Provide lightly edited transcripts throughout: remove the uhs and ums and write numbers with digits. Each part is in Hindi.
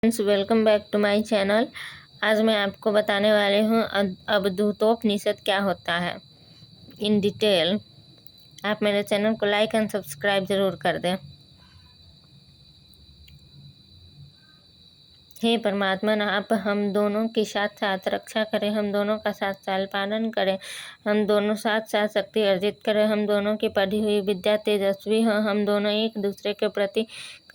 Friends, welcome back to my channel. आज मैं आपको बताने वाली हूँ अवधूतोपनिषद क्या होता है इन डिटेल। आप मेरे चैनल को लाइक एंड सब्सक्राइब ज़रूर कर दें। हे परमात्मा, आप हम दोनों की साथ साथ रक्षा करें, हम दोनों का साथ साथ पालन करें, हम दोनों साथ साथ शक्ति अर्जित करें, हम दोनों की पढ़ी हुई विद्या तेजस्वी हो, हम दोनों एक दूसरे के प्रति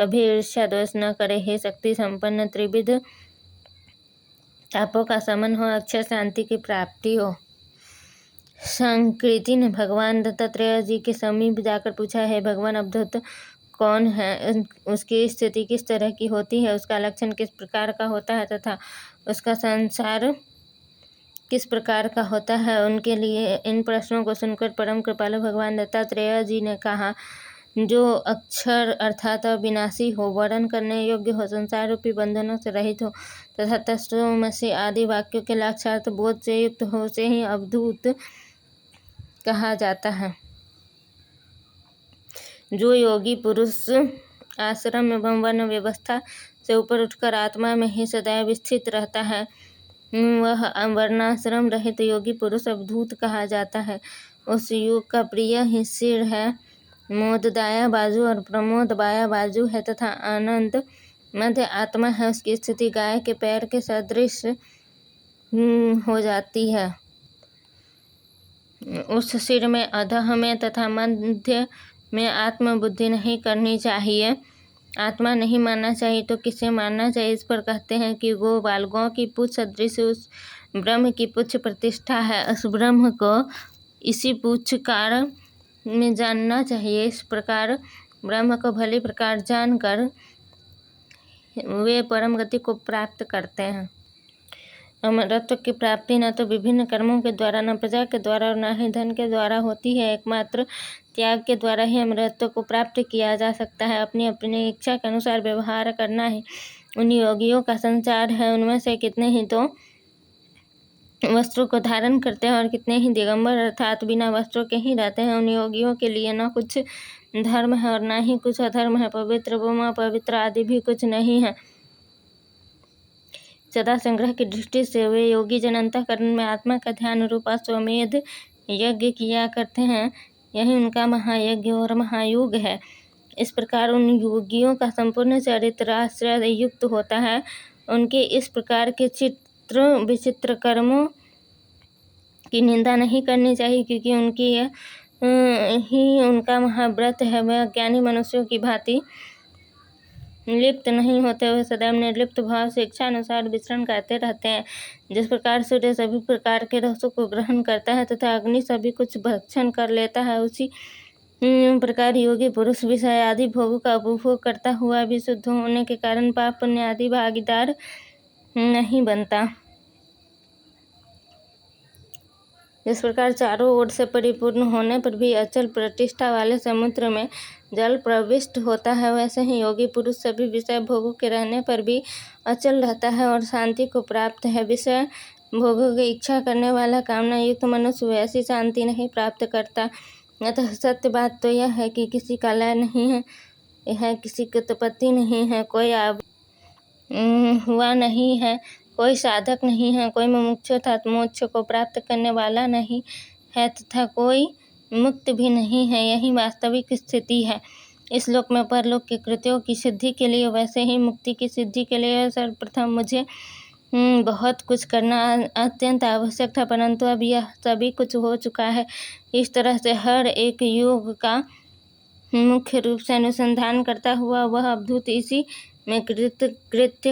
कभी ईर्ष्या द्वेष न करें। हे शक्ति संपन्न त्रिविध तापों का समन हो, अक्षर शांति की प्राप्ति हो। संकृति ने भगवान दत्तात्रेय जी के समीप जाकर पूछा, है भगवान, अवधूत कौन है, उसकी स्थिति किस तरह की होती है, उसका लक्षण किस प्रकार का होता है तथा उसका संसार किस प्रकार का होता है। उनके लिए इन प्रश्नों को सुनकर परम कृपालु भगवान दत्तात्रेय जी ने कहा, जो अक्षर अर्थात अविनाशी हो, वर्णन करने योग्य हो, संसार रूपी बंधनों से रहित हो तथा तत्त्वमसि आदि वाक्यों के लाक्षार्थ बोध से युक्त हो, उसे ही अवधूत कहा जाता है। जो योगी पुरुष आश्रम एवं वर्ण व्यवस्था से ऊपर उठकर आत्मा में ही सदैव स्थित रहता है, वह वर्णाश्रम रहित योगी पुरुष अवधूत कहा जाता है। उस युग का प्रिय ही सिर है, मोद दाया बाजू और प्रमोद बाया बाजू है तथा आनंद मध्य आत्मा है। उसकी स्थिति गाय के पैर के सदृश हो जाती है। उस सिर में, अधः में तथा मध्य में आत्मबुद्धि नहीं करनी चाहिए। आत्मा नहीं मानना चाहिए तो किसे मानना चाहिए? इस पर कहते हैं कि गो बालकों की पूछ सदृश उस ब्रह्म की पुच्छ प्रतिष्ठा है। उस ब्रह्म को इसी पुच्छकार में जानना चाहिए। इस प्रकार ब्रह्म को भली प्रकार जानकर वे परम गति को प्राप्त करते हैं। अमरत्व की प्राप्ति न तो विभिन्न कर्मों के द्वारा, न प्रजा के द्वारा और न ही धन के द्वारा होती है। एकमात्र त्याग के द्वारा ही अमरत्व को प्राप्त किया जा सकता है। अपनी अपनी इच्छा के अनुसार व्यवहार करना ही उन योगियों का संसार है। उनमें से कितने ही तो वस्त्रों को धारण करते हैं और कितने ही दिगंबर अर्थात बिना वस्त्रों के ही रहते हैं। उन योगियों के लिए न कुछ धर्म है और न ही कुछ अधर्म है, पवित्र व अपवित्र आदि भी कुछ नहीं है। सदा संग्रह की दृष्टि से वे योगी जन अंतःकरण में आत्मा का ध्यान रूप अश्वमेध यज्ञ किया करते हैं। यही उनका महायज्ञ और महायोग है। इस प्रकार उन योगियों का संपूर्ण चरित्र आश्रय युक्त होता है। उनके इस प्रकार के चित्र विचित्र कर्मों की निंदा नहीं करनी चाहिए, क्योंकि उनकी ही उनका महाव्रत है। वह ज्ञानी मनुष्यों की भांति लिप्त नहीं होते, वह सदैव निर्लिप्त भाव से इच्छा अनुसार विचरण करते रहते हैं। जिस प्रकार सूर्य सभी प्रकार के रसों को ग्रहण करता है तथा अग्नि सभी कुछ भक्षण कर लेता है, उसी प्रकार योगी पुरुष विषय आदि भोगों का उपभोग करता हुआ भी शुद्ध होने के कारण पाप पुण्य आदि भागीदार नहीं बनता। इस प्रकार चारों ओर से परिपूर्ण होने पर भी अचल प्रतिष्ठा वाले समुद्र में जल प्रविष्ट होता है, वैसे ही योगी पुरुष सभी विषय भोगों के रहने पर भी अचल रहता है और शांति को प्राप्त है। विषय भोगों की इच्छा करने वाला कामना युक्त मनुष्य वैसी शांति नहीं प्राप्त करता। अतः सत्य बात तो यह है कि किसी का लय नहीं है, किसी की उत्पत्ति नहीं है, कोई हुआ नहीं है, कोई साधक नहीं है, कोई मुमुक्षु अर्थात मोक्ष को प्राप्त करने वाला नहीं है तथा कोई मुक्त भी नहीं है। यही वास्तविक स्थिति है। इस लोक में परलोक के कृत्यों की सिद्धि के लिए, वैसे ही मुक्ति की सिद्धि के लिए सर्वप्रथम मुझे बहुत कुछ करना अत्यंत आवश्यक था, परंतु अब यह सभी कुछ हो चुका है। इस तरह से हर एक योग का मुख्य रूप से अनुसंधान करता हुआ वह अवधूत इसी में कृत्य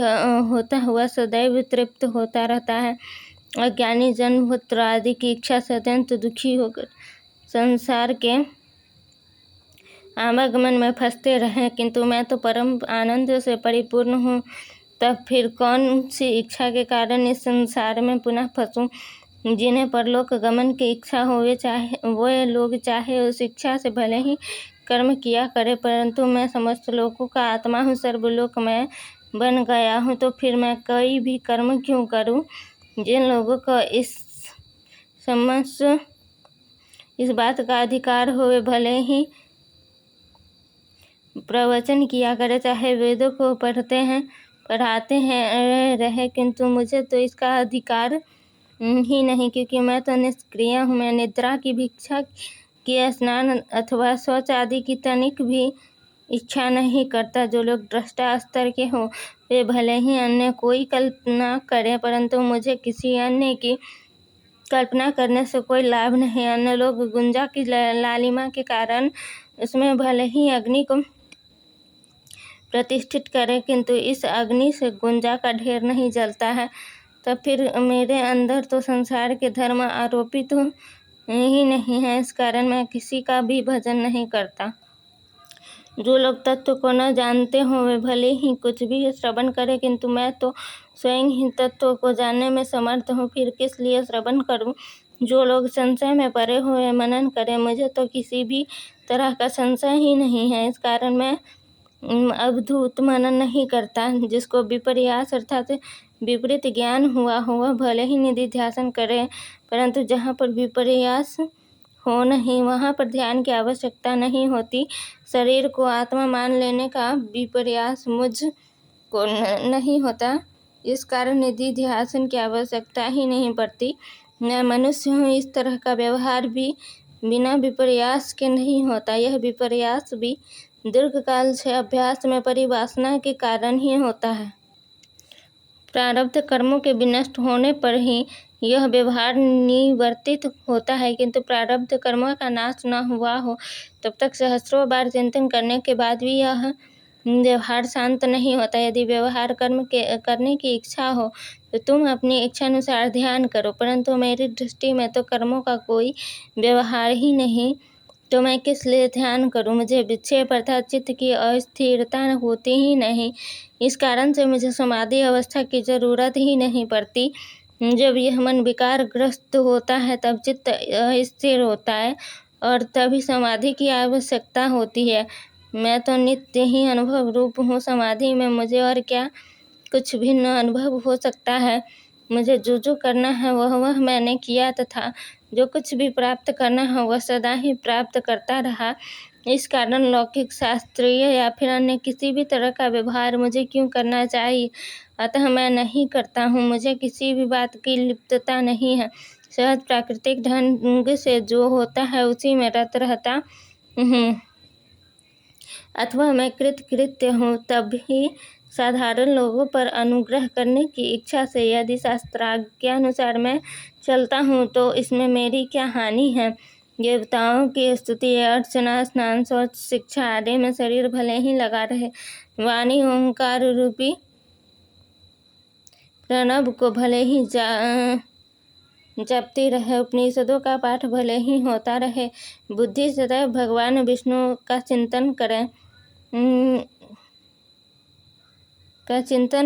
होता हुआ सदैव तृप्त होता रहता है। अज्ञानी जन्म पुत्र आदि की इच्छा से अत्यंत दुखी होकर संसार के आवागमन में फंसते रहे, किंतु मैं तो परम आनंद से परिपूर्ण हूँ, तब फिर कौन सी इच्छा के कारण इस संसार में पुनः फंसूँ। जिन्हें परलोक गमन की इच्छा हो वे लोग चाहे उस इच्छा से भले ही कर्म किया करे, परंतु मैं समस्त लोगों का आत्मा हूँ, सर्वलोक मैं बन गया हूँ, तो फिर मैं कोई भी कर्म क्यों करूँ। जिन लोगों को इस बात का अधिकार हो वे भले ही प्रवचन किया करे, चाहे वेदों को पढ़ते हैं पढ़ाते हैं रहे, किंतु मुझे तो इसका अधिकार ही नहीं, क्योंकि मैं तो निष्क्रिय हूँ। मैं निद्रा की भिक्षा की, स्नान अथवा शौच आदि की तनिक भी इच्छा नहीं करता। जो लोग दृष्टा स्तर के हो वे भले ही अन्य कोई कल्पना करें, परंतु मुझे किसी अन्य की कल्पना करने से कोई लाभ नहीं। अन्य लोग गुंजा की लालिमा के कारण उसमें भले ही अग्नि को प्रतिष्ठित करें, किंतु इस अग्नि से गुंजा का ढेर नहीं जलता है। तब फिर मेरे अंदर तो संसार के धर्म आरोपित ही नहीं है। इस कारण मैं किसी का भी भजन नहीं करता। जो लोग तत्व को न जानते हों वे भले ही कुछ भी श्रवण करें, किंतु मैं तो स्वयं ही तत्व को जानने में समर्थ हूँ, फिर किस लिए श्रवण करूँ। जो लोग संशय में पड़े हुए मनन करें, मुझे तो किसी भी तरह का संशय ही नहीं है। इस कारण मैं अवधूत मनन नहीं करता। जिसको विपर्यास अर्थात विपरीत ज्ञान हुआ भले ही निधि ध्यान करे, परंतु जहाँ पर विपर्यास हो नहीं वहाँ पर ध्यान की आवश्यकता नहीं होती। शरीर को आत्मा मान लेने का विपर्यास मुझ को नहीं होता, इस कारण निधि ध्यान की आवश्यकता ही नहीं पड़ती। मैं मनुष्य हूँ, इस तरह का व्यवहार भी बिना विपर्यास के नहीं होता। यह विपर्यास भी दीर्घकाल से अभ्यास में परिवासना के कारण ही होता है। प्रारब्ध कर्मों के विनष्ट होने पर ही यह व्यवहार निवर्तित होता है, किंतु प्रारब्ध कर्मों का नाश न हुआ हो तब तक सहस्रों बार चिंतन करने के बाद भी यह व्यवहार शांत नहीं होता। यदि व्यवहार करने की इच्छा हो तो तुम अपनी इच्छानुसार ध्यान करो, परंतु मेरी दृष्टि में तो कर्मों का कोई व्यवहार ही नहीं, तो मैं किस लिए ध्यान करूं। मुझे विक्षेप अर्थात चित्त की अस्थिरता होती ही नहीं, इस कारण से मुझे समाधि अवस्था की जरूरत ही नहीं पड़ती। जब यह मन विकारग्रस्त होता है तब चित्त स्थिर होता है और तभी समाधि की आवश्यकता होती है। मैं तो नित्य ही अनुभव रूप हूँ। समाधि में मुझे और क्या कुछ भिन्न अनुभव हो सकता है। मुझे जो करना है वह मैंने किया, तथा जो कुछ भी प्राप्त करना है वह सदा ही प्राप्त करता रहा। इस कारण लौकिक, शास्त्रीय या फिर अन्य किसी भी तरह का व्यवहार मुझे क्यों करना चाहिए, अतः मैं नहीं करता हूँ। मुझे किसी भी बात की लिप्तता नहीं है। सहज प्राकृतिक ढंग से जो होता है उसी में रत रहता हूँ, अथवा मैं कृत्य हूँ। तभी साधारण लोगों पर अनुग्रह करने की इच्छा से यदि शास्त्राज्ञानुसार मैं चलता हूँ तो इसमें मेरी क्या हानि है। देवताओं की स्तुति, अर्चना, स्नान, शौच, शिक्षा आदि में शरीर भले ही लगा रहे, वाणी ओंकार रूपी प्रणव को भले ही जपती रहे, उपनिषदों का पाठ भले ही होता रहे, बुद्धि सदैव भगवान विष्णु का चिंतन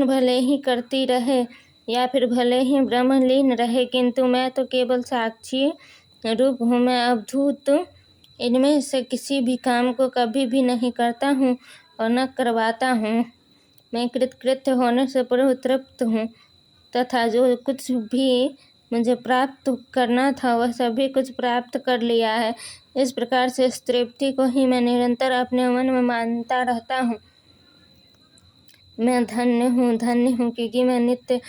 भले ही करती रहे या फिर भले ही ब्रह्मलीन रहे, किंतु मैं तो केवल साक्षी रूप हूँ। मैं अवधूत इनमें से किसी भी काम को कभी भी नहीं करता हूँ और न करवाता हूँ। मैं कृतकृत्य होने से पूर्व तृप्त हूँ, तथा जो कुछ भी मुझे प्राप्त करना था वह सभी कुछ प्राप्त कर लिया है। इस प्रकार से इस तृप्ति को ही मैं निरंतर अपने मन में मानता रहता हूँ। मैं धन्य हूँ, क्योंकि मैं नित्य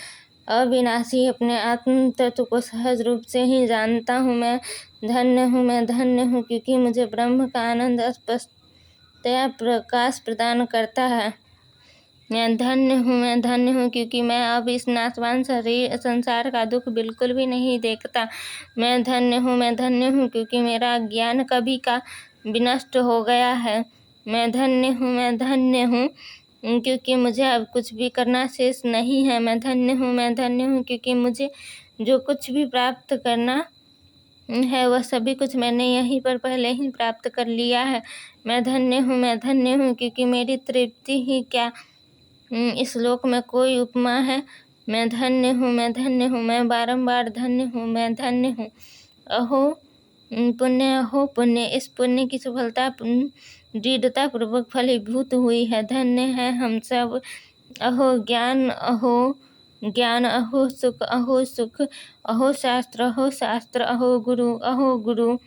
अविनाशी अपने आत्म तत्व को सहज रूप से ही जानता हूँ। मैं धन्य हूँ, क्योंकि मुझे ब्रह्म का आनंद स्पष्टतया प्रकाश प्रदान करता है। मैं धन्य हूँ, क्योंकि मैं अब इस नाशवान संसार का दुख बिल्कुल भी नहीं देखता। मैं धन्य हूँ, क्योंकि मेरा ज्ञान कभी का विनष्ट हो गया है। मैं धन्य हूँ, क्योंकि मुझे अब कुछ भी करना शेष नहीं है। मैं धन्य हूँ, क्योंकि मुझे जो कुछ भी प्राप्त करना है वह सभी कुछ मैंने यहीं पर पहले ही प्राप्त कर लिया है। मैं धन्य हूँ, क्योंकि मेरी तृप्ति ही क्या इस लोक में कोई उपमा है। मैं धन्य हूँ, मैं बारंबार धन्य हूँ। अहो पुण्य, इस पुण्य की सफलता दृढ़ता पूर्वक फलीभूत हुई है। धन्य है हम सब। अहो ज्ञान, अहो सुख, अहो शास्त्र, अहो गुरु।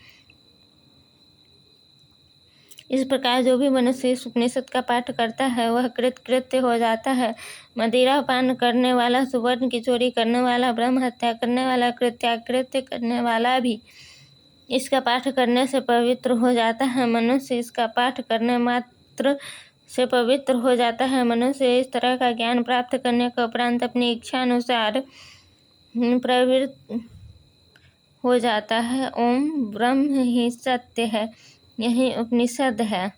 इस प्रकार जो भी मनुष्य इस उपनिषद का पाठ करता है वह कृत्य हो जाता है। मदिरा पान करने वाला, सुवर्ण की चोरी करने वाला, ब्रह्म हत्या करने वाला, कृत्याकृत्य करने वाला भी इसका पाठ करने से पवित्र हो जाता है। मनुष्य इसका पाठ करने मात्र से पवित्र हो जाता है। मनुष्य इस तरह का ज्ञान प्राप्त करने के उपरांत अपनी इच्छा अनुसार प्रवृत्त हो जाता है। ओम ब्रह्म ही सत्य है, यही उपनिषद है।